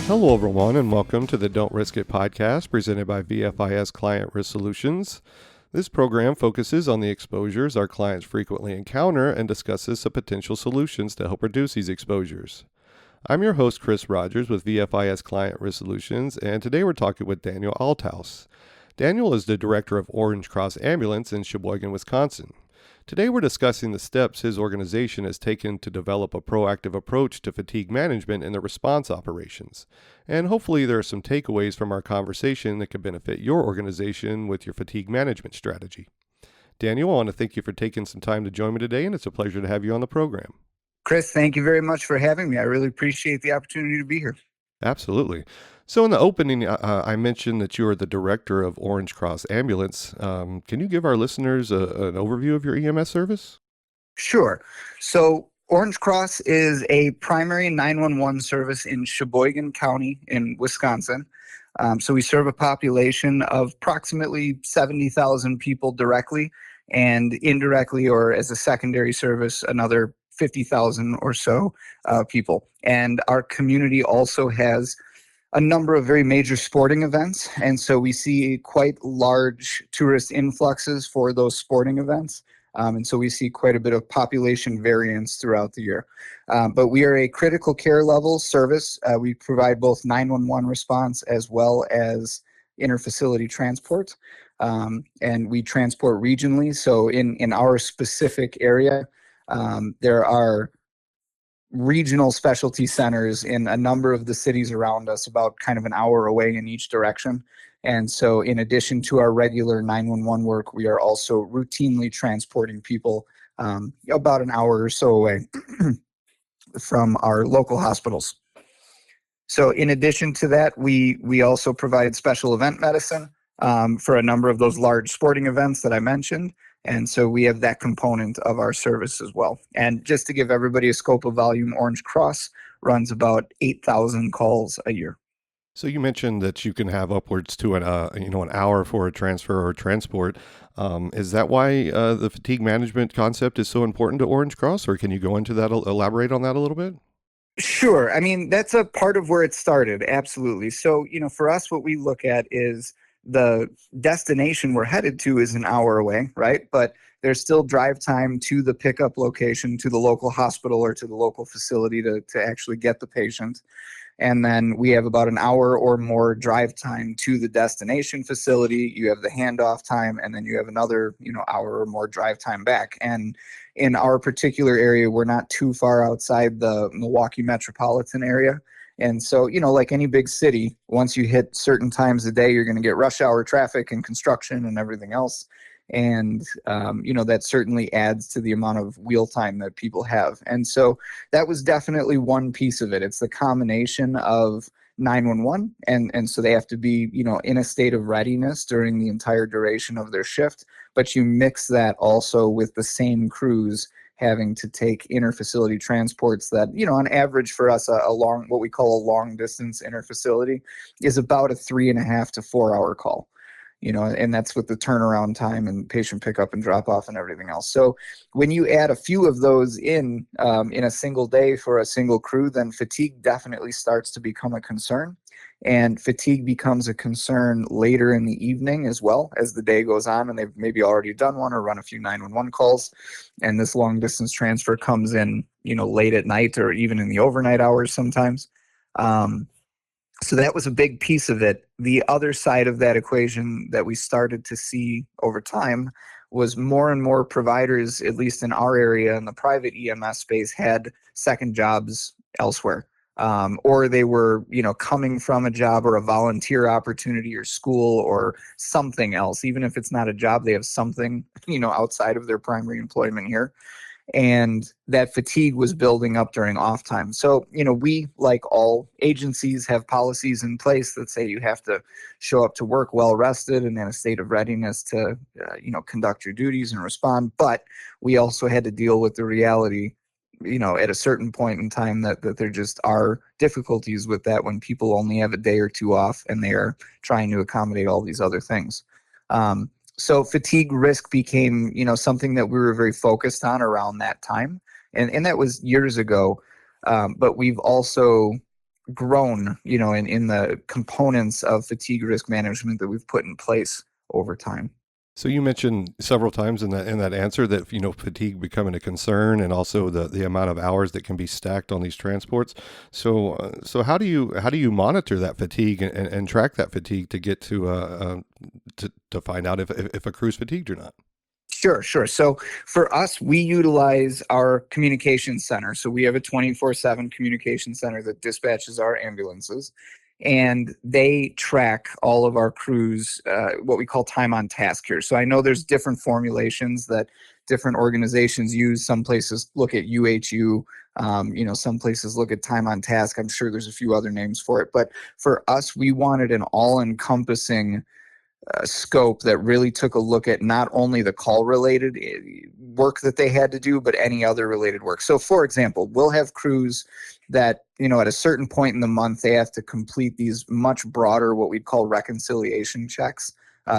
Hello, everyone, and welcome to the Don't Risk It podcast presented by VFIS Client Risk Solutions. This program focuses on the exposures our clients frequently encounter and discusses some potential solutions to help reduce these exposures. I'm your host, Chris Rodgers with VFIS Client Risk Solutions, and today we're talking with Daniel Althaus. Daniel is the director of Orange Cross Ambulance in Sheboygan, Wisconsin. Today we're discussing the steps his organization has taken to develop a proactive approach to fatigue management in the response operations. And hopefully there are some takeaways from our conversation that could benefit your organization with your fatigue management strategy. Daniel, I want to thank you for taking some time to join me today, and it's a pleasure to have you on the program. Chris, thank you very much for having me. I really appreciate the opportunity to be here. Absolutely. So in the opening, I mentioned that you are the director of Orange Cross Ambulance. Can you give our listeners an overview of your EMS service? Sure. So Orange Cross is a primary 911 service in Sheboygan County in Wisconsin. So we serve a population of approximately 70,000 people directly, and indirectly or as a secondary service, another 50,000 or so people. And our community also has a number of very major sporting events, and so we see quite large tourist influxes for those sporting events. And so we see quite a bit of population variance throughout the year. But we are a critical care level service. We provide both 911 response as well as interfacility transport. And we transport regionally. So in our specific area, there are regional specialty centers in a number of the cities around us, about kind of an hour away in each direction. And so in addition to our regular 911 work, we are also routinely transporting people about an hour or so away from our local hospitals. So in addition to that, we also provide special event medicine for a number of those large sporting events that I mentioned. And so we have that component of our service as well. And just to give everybody a scope of volume, Orange Cross runs about 8,000 calls a year. So you mentioned that you can have upwards to an hour for a transfer or transport. Is that why the fatigue management concept is so important to Orange Cross, or can you go into that, elaborate on that a little bit? Sure. I mean, that's a part of where it started. Absolutely. So, for us, what we look at is the destination we're headed to is an hour away, right? But there's still drive time to the pickup location, to the local hospital or to the local facility to actually get the patient. And then we have about an hour or more drive time to the destination facility. You have the handoff time, and then you have another, hour or more drive time back. And in our particular area, we're not too far outside the Milwaukee metropolitan area. And so, like any big city, once you hit certain times a day, you're going to get rush hour traffic and construction and everything else. And, that certainly adds to the amount of wheel time that people have. And so that was definitely one piece of it. It's the combination of 911. And so they have to be, in a state of readiness during the entire duration of their shift. But you mix that also with the same crews having to take interfacility transports that, on average for us, what we call a long distance interfacility is about a 3.5 to 4 hour call. And that's with the turnaround time and patient pickup and drop off and everything else. So when you add a few of those in a single day for a single crew, then fatigue definitely starts to become a concern. And fatigue becomes a concern later in the evening as well as the day goes on, and they've maybe already done one or run a few 911 calls. And this long distance transfer comes in, late at night or even in the overnight hours sometimes. So that was a big piece of it. The other side of that equation that we started to see over time was more and more providers, at least in our area in the private EMS space, had second jobs elsewhere. Or they were, coming from a job or a volunteer opportunity or school or something else. Even if it's not a job, they have something, outside of their primary employment here. And that fatigue was building up during off time. So, we, like all agencies, have policies in place that say you have to show up to work well rested and in a state of readiness to, conduct your duties and respond. But we also had to deal with the reality, at a certain point in time that there just are difficulties with that when people only have a day or two off and they are trying to accommodate all these other things. So fatigue risk became, something that we were very focused on around that time. And that was years ago. But we've also grown, in the components of fatigue risk management that we've put in place over time. So you mentioned several times in that answer that fatigue becoming a concern, and also the amount of hours that can be stacked on these transports. So how do you monitor that fatigue and track that fatigue to get to find out if a crew's fatigued or not? Sure. So for us, we utilize our communication center. So we have a 24/7 communication center that dispatches our ambulances, and they track all of our crews, what we call time on task here. So I know there's different formulations that different organizations use. Some places look at UHU. Some places look at time on task. I'm sure there's a few other names for it. But for us, we wanted an all-encompassing scope that really took a look at not only the call related work that they had to do, but any other related work. So for example, we'll have crews that, at a certain point in the month, they have to complete these much broader, what we'd call reconciliation checks.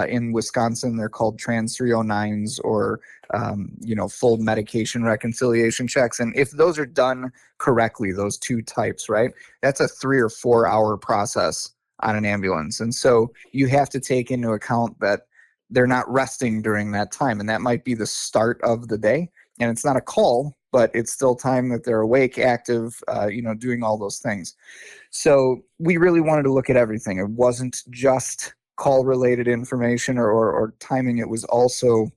In Wisconsin, they're called Trans 309s, or, full medication reconciliation checks. And if those are done correctly, those two types, right, that's a 3 or 4 hour process on an ambulance. And so you have to take into account that they're not resting during that time. And that might be the start of the day. And it's not a call, but it's still time that they're awake, active, doing all those things. So we really wanted to look at everything. It wasn't just call related information or timing. It was also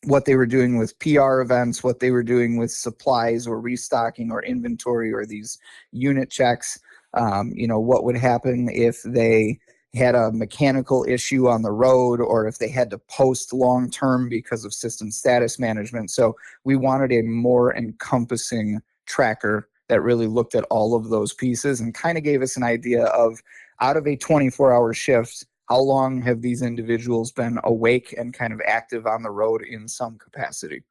what they were doing with PR events, what they were doing with supplies or restocking or inventory or these unit checks. What would happen if they had a mechanical issue on the road, or if they had to post long term because of system status management. So we wanted a more encompassing tracker that really looked at all of those pieces and kind of gave us an idea of, out of a 24-hour shift, how long have these individuals been awake and kind of active on the road in some capacity.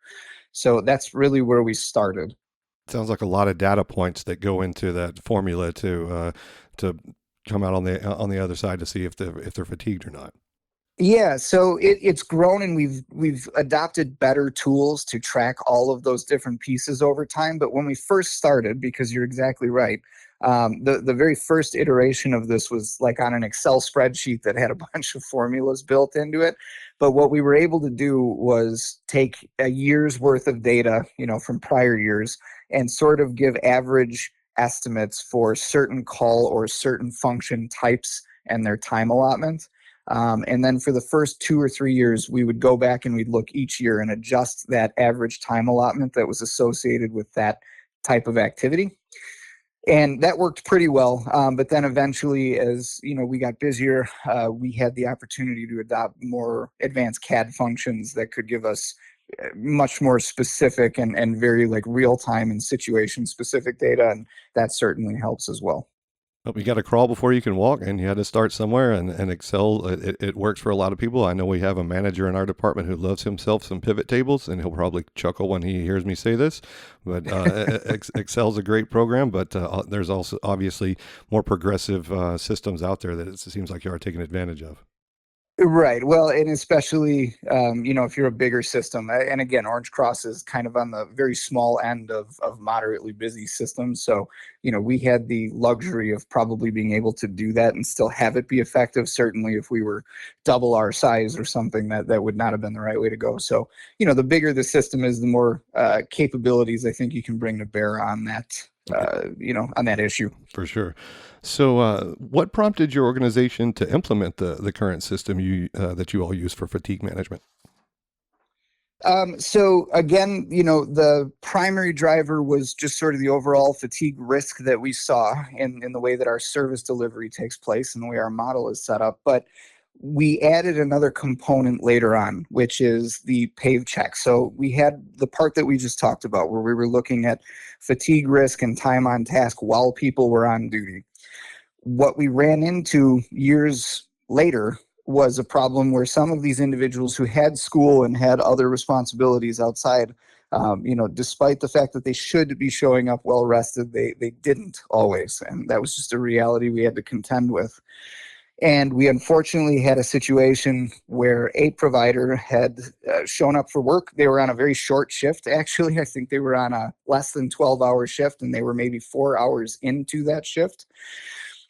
So that's really where we started. Sounds like a lot of data points that go into that formula to come out on the other side to see if they're fatigued or not. Yeah, so it's grown, and we've adopted better tools to track all of those different pieces over time. But when we first started, because you're exactly right, the very first iteration of this was like on an Excel spreadsheet that had a bunch of formulas built into it. But what we were able to do was take a year's worth of data, from prior years, and sort of give average estimates for certain call or certain function types and their time allotment. And then for the first 2 or 3 years, we would go back and we'd look each year and adjust that average time allotment that was associated with that type of activity. And that worked pretty well. But then eventually, as we got busier, we had the opportunity to adopt more advanced CAD functions that could give us much more specific and very like real time and situation specific data. And that certainly helps as well. You got to crawl before you can walk, and you had to start somewhere. And Excel, it works for a lot of people. I know we have a manager in our department who loves himself some pivot tables, and he'll probably chuckle when he hears me say this. But Excel's a great program, but there's also obviously more progressive systems out there that it seems like you are taking advantage of. Right. Well, and especially, if you're a bigger system, and again, Orange Cross is kind of on the very small end of moderately busy systems. So, we had the luxury of probably being able to do that and still have it be effective. Certainly, if we were double our size or something, that would not have been the right way to go. So, the bigger the system is, the more capabilities I think you can bring to bear on that. On that issue. For sure. So, what prompted your organization to implement the current system that you all use for fatigue management? So again, the primary driver was just sort of the overall fatigue risk that we saw in the way that our service delivery takes place and the way our model is set up. But we added another component later on, which is the PAVE check. So we had the part that we just talked about, where we were looking at fatigue risk and time on task while people were on duty. What we ran into years later was a problem where some of these individuals who had school and had other responsibilities outside, despite the fact that they should be showing up well rested, they didn't always. And that was just a reality we had to contend with. And we unfortunately had a situation where a provider had shown up for work. They were on a very short shift, actually. I think they were on a less than 12-hour shift, and they were maybe 4 hours into that shift.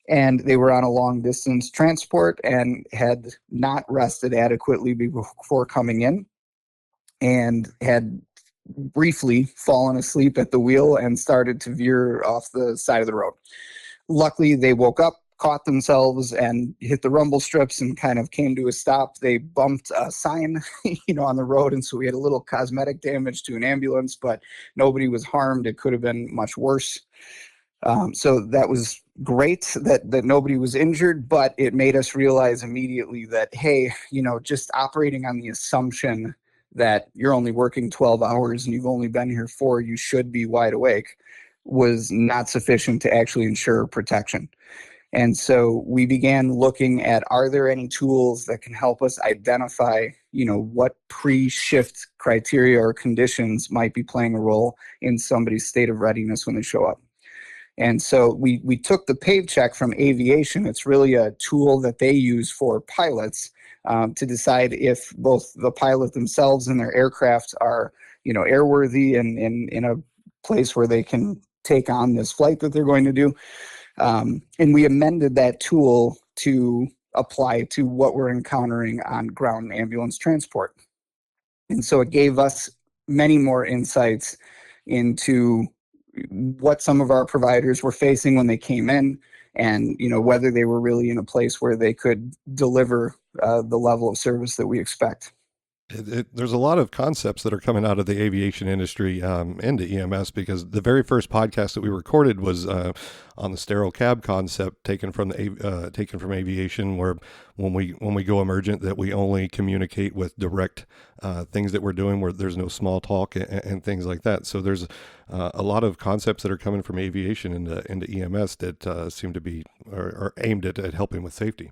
And they were on a long distance transport and had not rested adequately before coming in, and had briefly fallen asleep at the wheel and started to veer off the side of the road. Luckily, they woke up, caught themselves, and hit the rumble strips and kind of came to a stop. They bumped a sign, on the road, and so we had a little cosmetic damage to an ambulance, but nobody was harmed. It could have been much worse. So that was great that nobody was injured, but it made us realize immediately that, hey, just operating on the assumption that you're only working 12 hours and you've only been here 4, you should be wide awake, was not sufficient to actually ensure protection. And so we began looking at, are there any tools that can help us identify, what pre-shift criteria or conditions might be playing a role in somebody's state of readiness when they show up. And so we took the PAVE check from aviation. It's really a tool that they use for pilots to decide if both the pilot themselves and their aircraft are, airworthy and in a place where they can take on this flight that they're going to do. And we amended that tool to apply to what we're encountering on ground ambulance transport. And so it gave us many more insights into what some of our providers were facing when they came in, and whether they were really in a place where they could deliver the level of service that we expect. There's a lot of concepts that are coming out of the aviation industry into EMS, because the very first podcast that we recorded was on the sterile cab concept taken from aviation, where when we go emergent, that we only communicate with direct things that we're doing, where there's no small talk and things like that. So there's a lot of concepts that are coming from aviation into EMS that seem to be are aimed at helping with safety.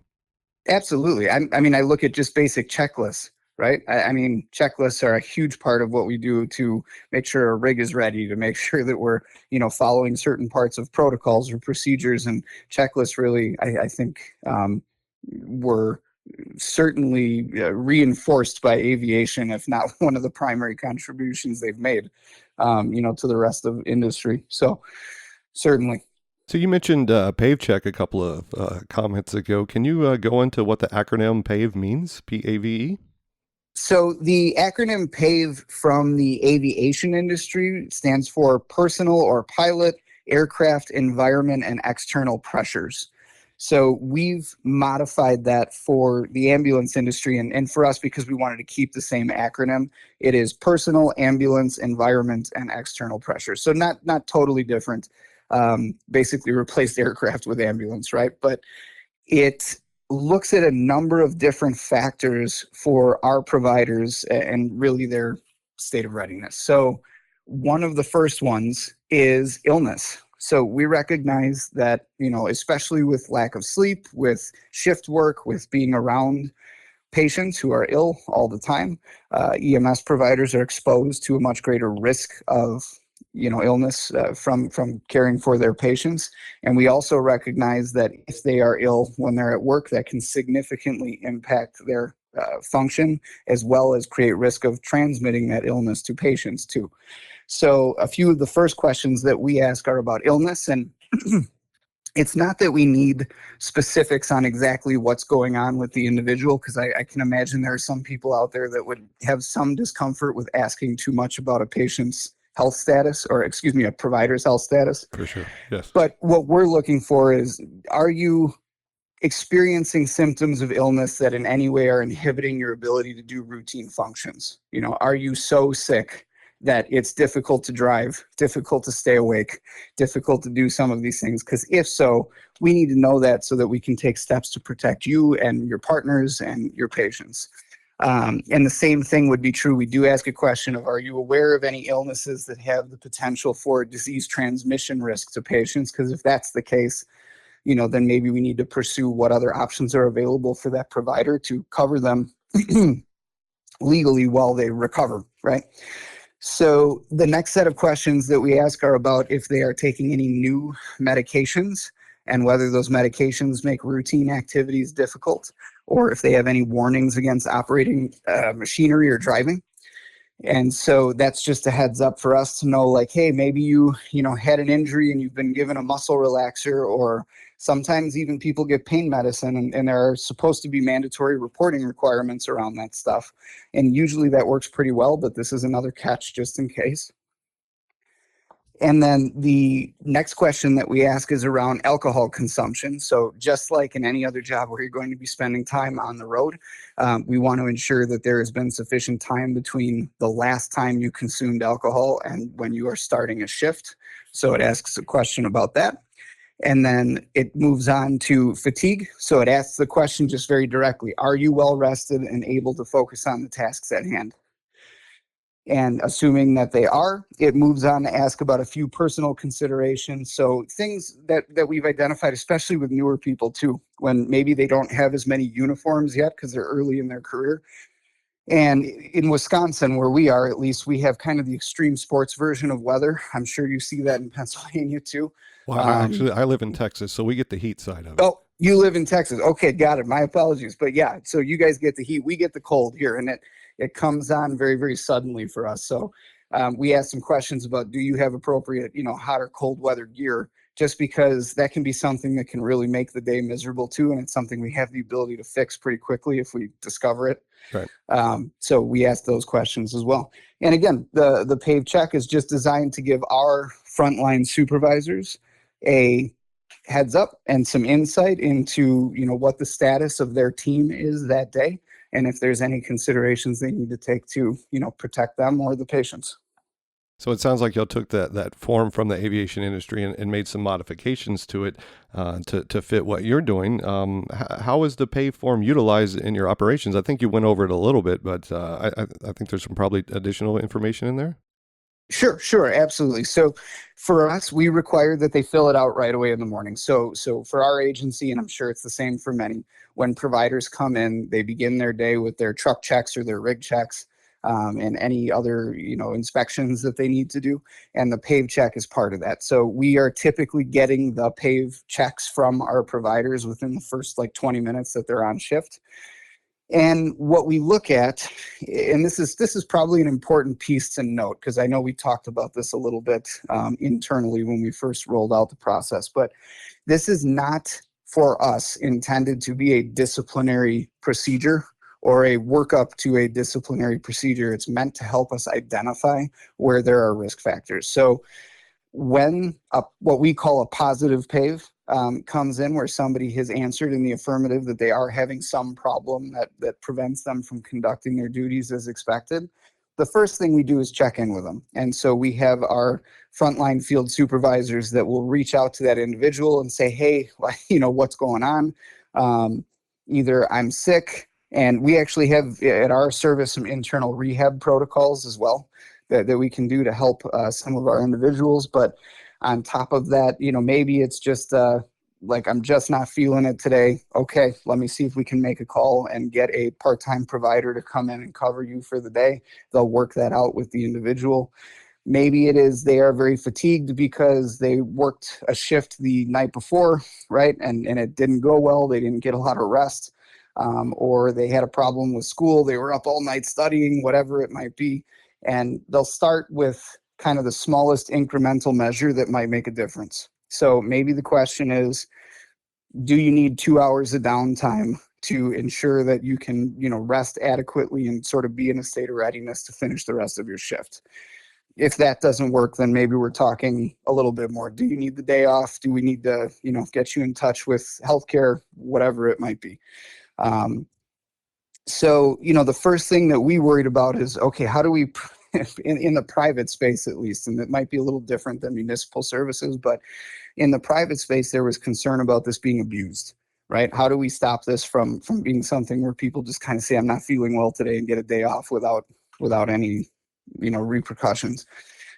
Absolutely. I look at just basic checklists. Right. I mean, checklists are a huge part of what we do to make sure a rig is ready, to make sure that we're, following certain parts of protocols or procedures. And checklists really, I think, were certainly reinforced by aviation, if not one of the primary contributions they've made, to the rest of industry. So certainly. So you mentioned PAVE check a couple of comments ago. Can you go into what the acronym PAVE means? PAVE? So the acronym PAVE from the aviation industry stands for Personal or Pilot, Aircraft, Environment, and External Pressures. So we've modified that for the ambulance industry, and for us, because we wanted to keep the same acronym. It is Personal, Ambulance, Environment, and External Pressures. So not totally different. Basically replaced aircraft with ambulance, right? But it looks at a number of different factors for our providers and really their state of readiness. So one of the first ones is illness. So we recognize that, especially with lack of sleep, with shift work, with being around patients who are ill all the time, EMS providers are exposed to a much greater risk of illness from caring for their patients. And we also recognize that if they are ill when they're at work, that can significantly impact their function, as well as create risk of transmitting that illness to patients too. So a few of the first questions that we ask are about illness, and it's not that we need specifics on exactly what's going on with the individual, because I can imagine there are some people out there that would have some discomfort with asking too much about a patient's health status, or a provider's health status. For sure, yes. But what we're looking for is, are you experiencing symptoms of illness that in any way are inhibiting your ability to do routine functions? Are you so sick that it's difficult to drive, difficult to stay awake, difficult to do some of these things? Because if so, we need to know that so that we can take steps to protect you and your partners and your patients. And the same thing would be true. We do ask a question of, are you aware of any illnesses that have the potential for disease transmission risk to patients? Because if that's the case, then maybe we need to pursue what other options are available for that provider to cover them legally while they recover, right? So the next set of questions that we ask are about if they are taking any new medications. and whether those medications make routine activities difficult, or if they have any warnings against operating machinery or driving. And so that's just a heads up for us to know, like, hey, maybe you had an injury and you've been given a muscle relaxer, or sometimes even people get pain medicine, and there are supposed to be mandatory reporting requirements around that stuff. And usually that works pretty well, but this is another catch just in case. And then the next question that we ask is around alcohol consumption. So just like in any other job where you're going to be spending time on the road, we want to ensure that there has been sufficient time between the last time you consumed alcohol and when you are starting a shift. So it asks a question about that. And then it moves on to fatigue. So it asks the question just very directly: are you well rested and able to focus on the tasks at hand? And assuming that they are, it moves on to ask about a few personal considerations. So things that we've identified, especially with newer people too, when maybe they don't have as many uniforms yet because they're early in their career. And in Wisconsin, where we are, at least, we have kind of the extreme sports version of weather. I'm sure you see that in Pennsylvania too. Well, I live in Texas, so we get the heat side of it. Oh, you live in Texas. Okay, got it. My apologies. But yeah, so you guys get the heat. We get the cold here, and it comes on very, very suddenly for us. So we asked some questions about, do you have appropriate, hot or cold weather gear? Just because that can be something that can really make the day miserable too, and it's something we have the ability to fix pretty quickly if we discover it. Right. So we ask those questions as well. And again, the PAVE check is just designed to give our frontline supervisors a heads up and some insight into what the status of their team is that day, and if there's any considerations they need to take to protect them or the patients. So it sounds like y'all took that form from the aviation industry and made some modifications to it to fit what you're doing. How is the PAVE form utilized in your operations? I think you went over it a little bit, but I think there's some probably additional information in there. Sure, absolutely. So for us, we require that they fill it out right away in the morning. So for our agency, and I'm sure it's the same for many, when providers come in, they begin their day with their truck checks or their rig checks. And any other inspections that they need to do, and the PAVE check is part of that. So we are typically getting the PAVE checks from our providers within the first 20 minutes that they're on shift. And what we look at, and this is probably an important piece to note, because I know we talked about this a little bit internally when we first rolled out the process, but this is not for us intended to be a disciplinary procedure or a workup to a disciplinary procedure. It's meant to help us identify where there are risk factors. So when what we call a positive PAVE comes in, where somebody has answered in the affirmative that they are having some problem that prevents them from conducting their duties as expected, the first thing we do is check in with them. And so we have our frontline field supervisors that will reach out to that individual and say, hey, what's going on? Either I'm sick, and we actually have at our service some internal rehab protocols as well that we can do to help some of our individuals. But on top of that, maybe it's just I'm just not feeling it today. Okay, let me see if we can make a call and get a part-time provider to come in and cover you for the day. They'll work that out with the individual. Maybe it is they are very fatigued because they worked a shift the night before, right? And it didn't go well. They didn't get a lot of rest. Or they had a problem with school. They were up all night studying, whatever it might be. And they'll start with kind of the smallest incremental measure that might make a difference. So maybe the question is, do you need 2 hours of downtime to ensure that you can, rest adequately and sort of be in a state of readiness to finish the rest of your shift? If that doesn't work, then maybe we're talking a little bit more. Do you need the day off? Do we need to, get you in touch with healthcare, whatever it might be? So, the first thing that we worried about is, okay, how do we, in the private space at least, and it might be a little different than municipal services, but in the private space, there was concern about this being abused, right? How do we stop this from being something where people just kind of say, I'm not feeling well today, and get a day off without any, repercussions?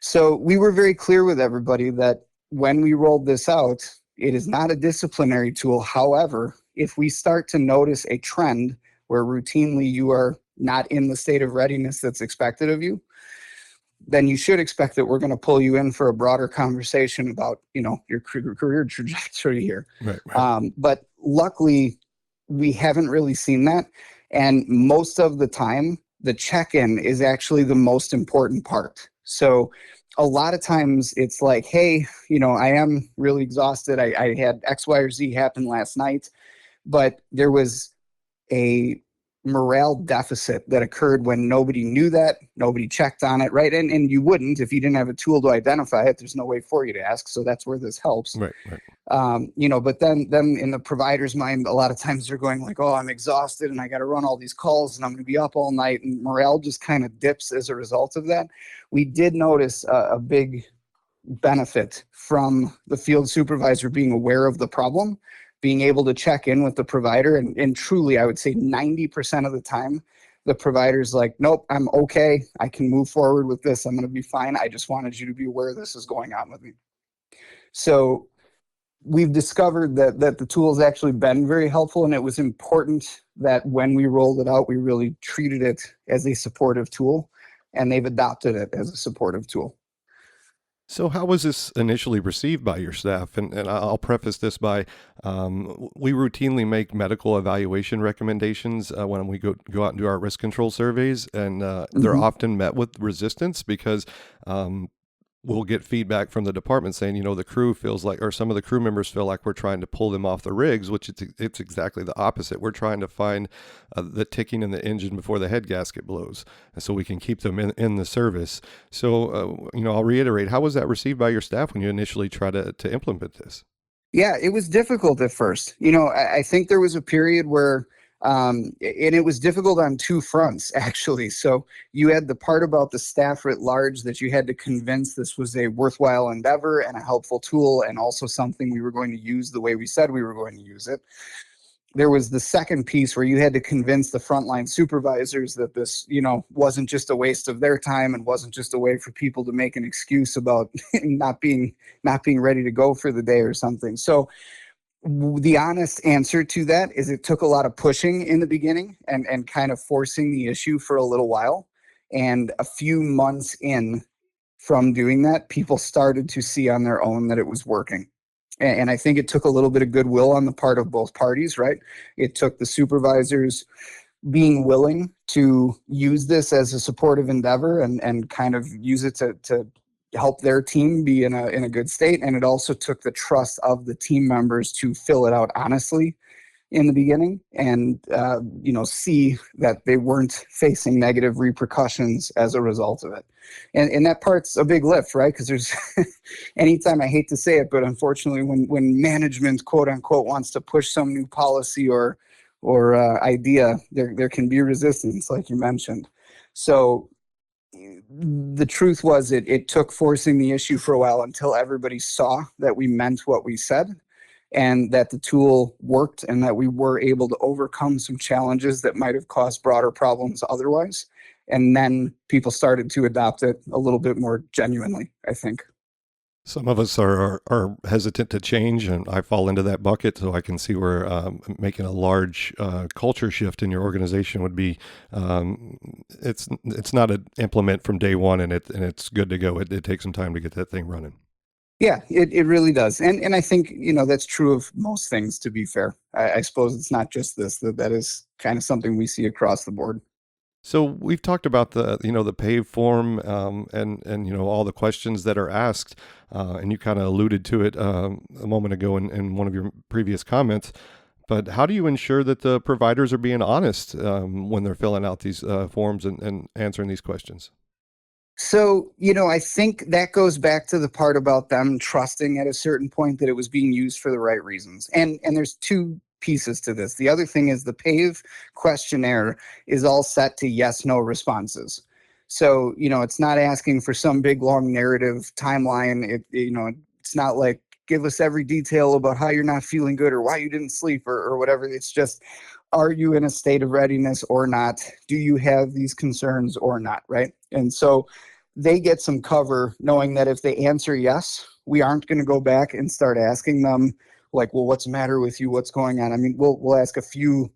So we were very clear with everybody that when we rolled this out, it is not a disciplinary tool. However, if we start to notice a trend where routinely you are not in the state of readiness that's expected of you, then you should expect that we're going to pull you in for a broader conversation about, your career trajectory here. Right, right. But luckily, we haven't really seen that. And most of the time, the check-in is actually the most important part. So a lot of times it's like, hey, I am really exhausted. I had X, Y, or Z happen last night, but there was a morale deficit that occurred when nobody knew that, nobody checked on it, right? And you wouldn't if you didn't have a tool to identify it. There's no way for you to ask. So that's where this helps. Right, right. But then in the provider's mind, a lot of times they're going like, oh, I'm exhausted and I got to run all these calls and I'm going to be up all night, and morale just kind of dips as a result of that. We did notice a big benefit from the field supervisor being aware of the problem, being able to check in with the provider. And truly, I would say 90% of the time, the provider's like, nope, I'm okay. I can move forward with this. I'm going to be fine. I just wanted you to be aware this is going on with me. So we've discovered that the tool has actually been very helpful, and it was important that when we rolled it out, we really treated it as a supportive tool, and they've adopted it as a supportive tool. So how was this initially received by your staff? And I'll preface this by, we routinely make medical evaluation recommendations when we go out and do our risk control surveys, and they're often met with resistance because we'll get feedback from the department saying, the crew feels like, or some of the crew members feel like we're trying to pull them off the rigs, which it's exactly the opposite. We're trying to find the ticking in the engine before the head gasket blows, and so we can keep them in the service. So, I'll reiterate, how was that received by your staff when you initially tried to implement this? Yeah, it was difficult at first. I think there was a period where, and it was difficult on two fronts, actually. So you had the part about the staff writ large that you had to convince this was a worthwhile endeavor and a helpful tool, and also something we were going to use the way we said we were going to use it. There was the second piece where you had to convince the frontline supervisors that this, wasn't just a waste of their time and wasn't just a way for people to make an excuse about not being ready to go for the day or something. So the honest answer to that is it took a lot of pushing in the beginning and kind of forcing the issue for a little while. And a few months in from doing that, people started to see on their own that it was working. And I think it took a little bit of goodwill on the part of both parties, right? It took the supervisors being willing to use this as a supportive endeavor and kind of use it to help their team be in a good state. And it also took the trust of the team members to fill it out honestly in the beginning and, see that they weren't facing negative repercussions as a result of it. And that part's a big lift, right? Because there's anytime, I hate to say it, but unfortunately when management, quote unquote, wants to push some new policy or idea, there can be resistance, like you mentioned. So the truth was it took forcing the issue for a while until everybody saw that we meant what we said and that the tool worked and that we were able to overcome some challenges that might have caused broader problems otherwise. And then people started to adopt it a little bit more genuinely, I think. Some of us are hesitant to change, and I fall into that bucket. So I can see where making a large culture shift in your organization would be. It's not an implement from day one, and it's good to go. It takes some time to get that thing running. Yeah, it really does. And I think, that's true of most things, to be fair. I suppose it's not just this, that is kind of something we see across the board. So we've talked about the pay form and all the questions that are asked, and you kind of alluded to it a moment ago in one of your previous comments. But how do you ensure that the providers are being honest when they're filling out these forms and answering these questions? So, I think that goes back to the part about them trusting at a certain point that it was being used for the right reasons. And there's two pieces to this. The other thing is the PAVE questionnaire is all set to yes, no responses. So, it's not asking for some big long narrative timeline. It's not like give us every detail about how you're not feeling good or why you didn't sleep or whatever. It's just, are you in a state of readiness or not? Do you have these concerns or not, right? And so they get some cover knowing that if they answer yes, we aren't going to go back and start asking them like, well, what's the matter with you? What's going on? I mean, we'll ask a few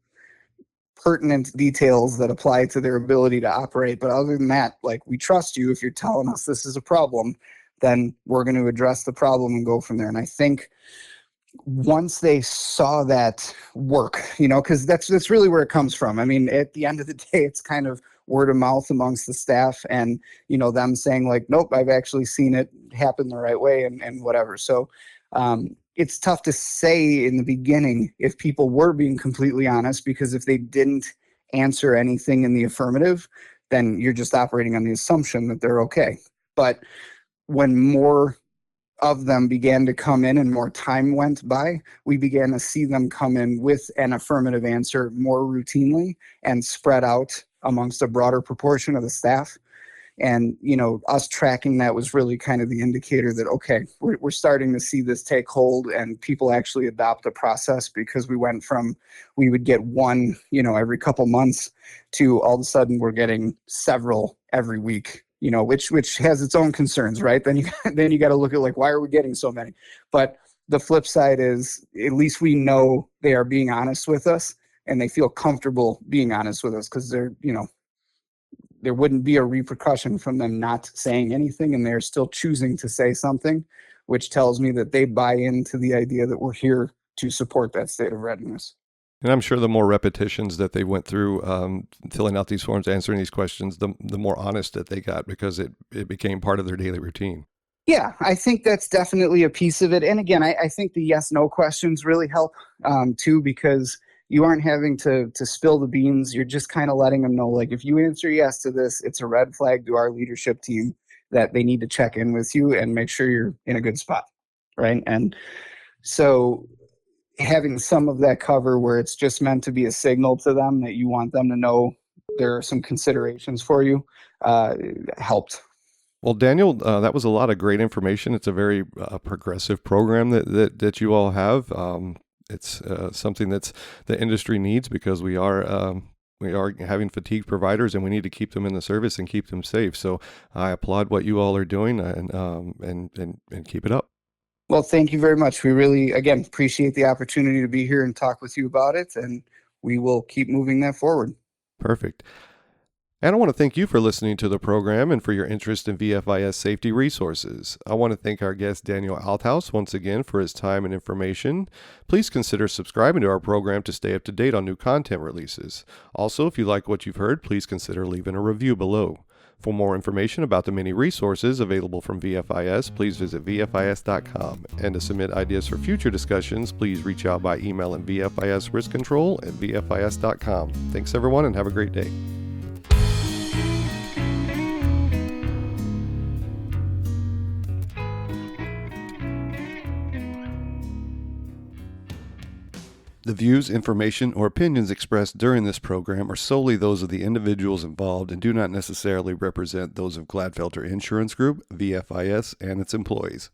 pertinent details that apply to their ability to operate. But other than that, like, we trust you. If you're telling us this is a problem, then we're going to address the problem and go from there. And I think once they saw that work, because that's really where it comes from. I mean, at the end of the day, it's kind of word of mouth amongst the staff, and them saying like, nope, I've actually seen it happen the right way, and whatever. So it's tough to say in the beginning if people were being completely honest, because if they didn't answer anything in the affirmative, then you're just operating on the assumption that they're okay. But when more of them began to come in and more time went by, we began to see them come in with an affirmative answer more routinely and spread out amongst a broader proportion of the staff. And, us tracking that was really kind of the indicator that, okay, we're starting to see this take hold and people actually adopt the process, because we went from, we would get one, every couple months, to all of a sudden we're getting several every week, which has its own concerns, right? Then you got to look at like, why are we getting so many? But the flip side is, at least we know they are being honest with us and they feel comfortable being honest with us, because they're, there wouldn't be a repercussion from them not saying anything, and they're still choosing to say something, which tells me that they buy into the idea that we're here to support that state of readiness. And I'm sure the more repetitions that they went through filling out these forms, answering these questions, the more honest that they got, because it became part of their daily routine. Yeah, I think that's definitely a piece of it. And again, I think the yes-no questions really help too, because you aren't having to spill the beans. You're just kind of letting them know, like, if you answer yes to this, it's a red flag to our leadership team that they need to check in with you and make sure you're in a good spot, right? And so having some of that cover where it's just meant to be a signal to them that you want them to know there are some considerations for you helped. Well, Daniel, that was a lot of great information. It's a very progressive program that you all have. It's something that's the industry needs, because we are having fatigue providers, and we need to keep them in the service and keep them safe. So I applaud what you all are doing, and keep it up. Well, thank you very much. We really, again, appreciate the opportunity to be here and talk with you about it, and we will keep moving that forward. Perfect. And I want to thank you for listening to the program and for your interest in VFIS safety resources. I want to thank our guest, Daniel Althaus, once again for his time and information. Please consider subscribing to our program to stay up to date on new content releases. Also, if you like what you've heard, please consider leaving a review below. For more information about the many resources available from VFIS, please visit VFIS.com. And to submit ideas for future discussions, please reach out by emailing VFISriskcontrol@VFIS.com. Thanks, everyone, and have a great day. The views, information, or opinions expressed during this program are solely those of the individuals involved and do not necessarily represent those of Gladfelter Insurance Group, VFIS, and its employees.